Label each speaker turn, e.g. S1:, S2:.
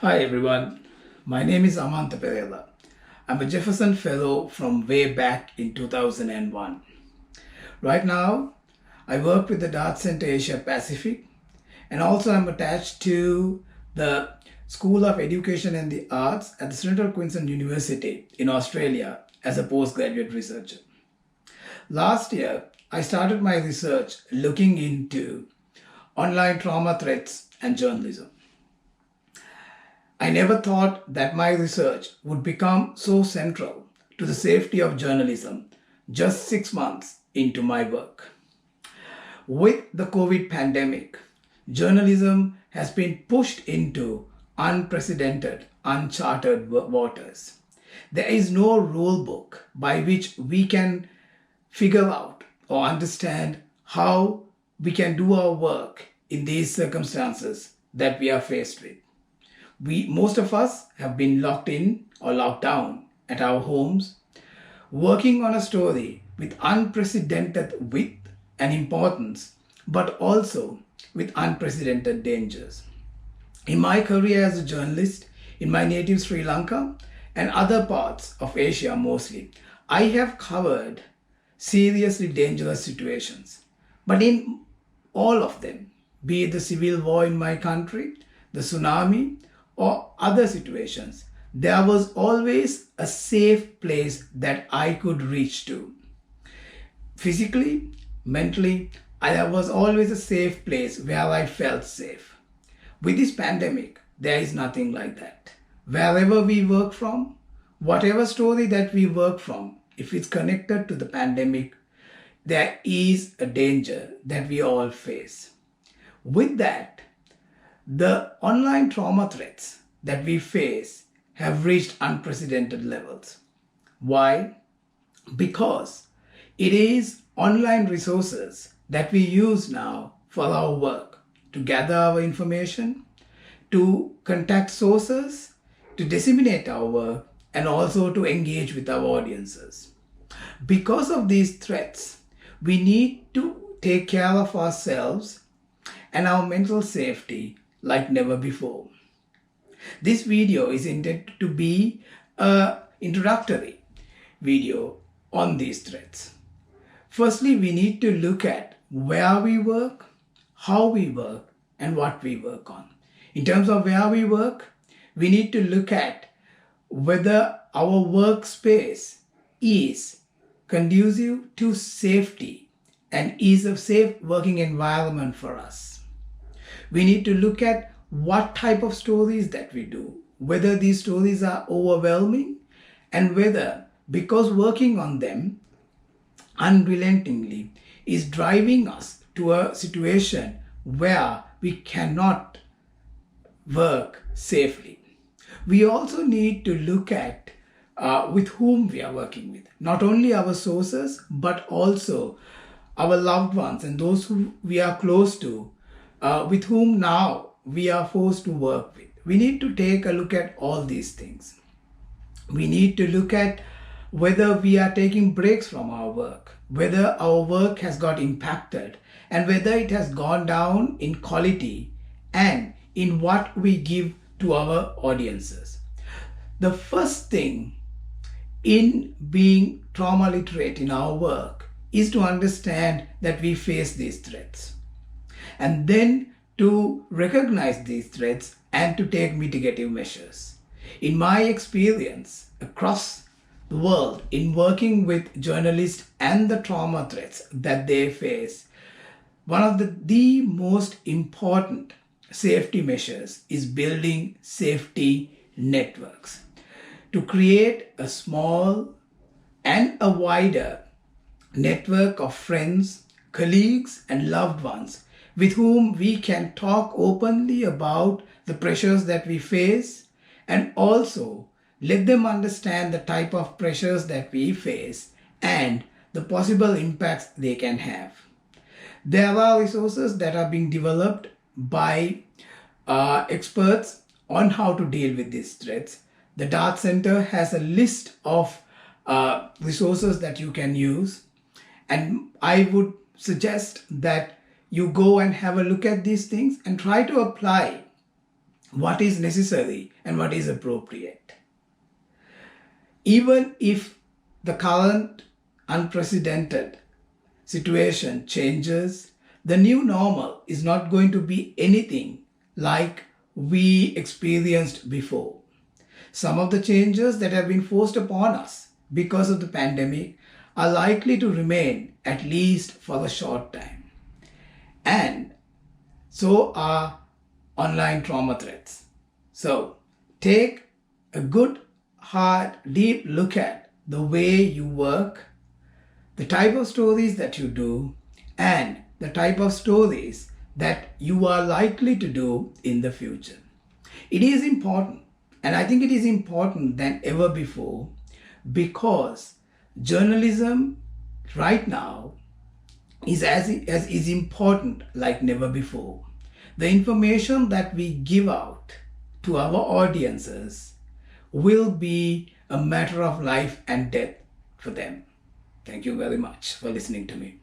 S1: Hi everyone, my name is Amanta Perella. I'm a Jefferson Fellow from way back in 2001. Right now, I work with the Dart Center Asia Pacific and also I'm attached to the School of Education and the Arts at the Central Queensland University in Australia as a postgraduate researcher. Last year, I started my research looking into online trauma threats and journalism. I never thought that my research would become so central to the safety of journalism just 6 months into my work. With the COVID pandemic, journalism has been pushed into unprecedented, unchartered waters. There is no rule book by which we can figure out or understand how we can do our work in these circumstances that we are faced with. Most of us have been locked in or locked down at our homes, working on a story with unprecedented width and importance, but also with unprecedented dangers. In my career as a journalist in my native Sri Lanka and other parts of Asia mostly, I have covered seriously dangerous situations. But in all of them, be it the civil war in my country, the tsunami, or other situations, there was always a safe place that I could reach to. Physically, mentally, there was always a safe place where I felt safe. With this pandemic, there is nothing like that. Wherever we work from, whatever story that we work from, if it's connected to the pandemic, there is a danger that we all face. With that, the online trauma threats that we face have reached unprecedented levels. Why? Because it is online resources that we use now for our work to gather our information, to contact sources, to disseminate our work, and also to engage with our audiences. Because of these threats, we need to take care of ourselves and our mental safety like never before. This video is intended to be an introductory video on these threats. Firstly, we need to look at where we work, how we work, and what we work on. In terms of where we work, we need to look at whether our workspace is conducive to safety and is a safe working environment for us. We need to look at what type of stories that we do, whether these stories are overwhelming, and whether, because working on them unrelentingly is driving us to a situation where we cannot work safely. We also need to look at with whom we are working with, not only our sources, but also our loved ones and those who we are close to, with whom now we are forced to work with. We need to take a look at all these things. We need to look at whether we are taking breaks from our work, whether our work has got impacted, and whether it has gone down in quality and in what we give to our audiences. The first thing in being trauma literate in our work is to understand that we face these threats, and then to recognize these threats and to take mitigative measures. In my experience across the world in working with journalists and the trauma threats that they face, one of the most important safety measures is building safety networks. To create a small and a wider network of friends, colleagues, and loved ones with whom we can talk openly about the pressures that we face, and also let them understand the type of pressures that we face and the possible impacts they can have. There are resources that are being developed by experts on how to deal with these threats. The Dart Center has a list of resources that you can use, and I would suggest that you go and have a look at these things and try to apply what is necessary and what is appropriate. Even if the current unprecedented situation changes, the new normal is not going to be anything like we experienced before. Some of the changes that have been forced upon us because of the pandemic are likely to remain at least for a short time. And so are online trauma threats. So take a good, hard, deep look at the way you work, the type of stories that you do, and the type of stories that you are likely to do in the future. It is important, and I think it is important than ever before, because journalism right now is as is important like never before. The information that we give out to our audiences will be a matter of life and death for them. Thank you very much for listening to me.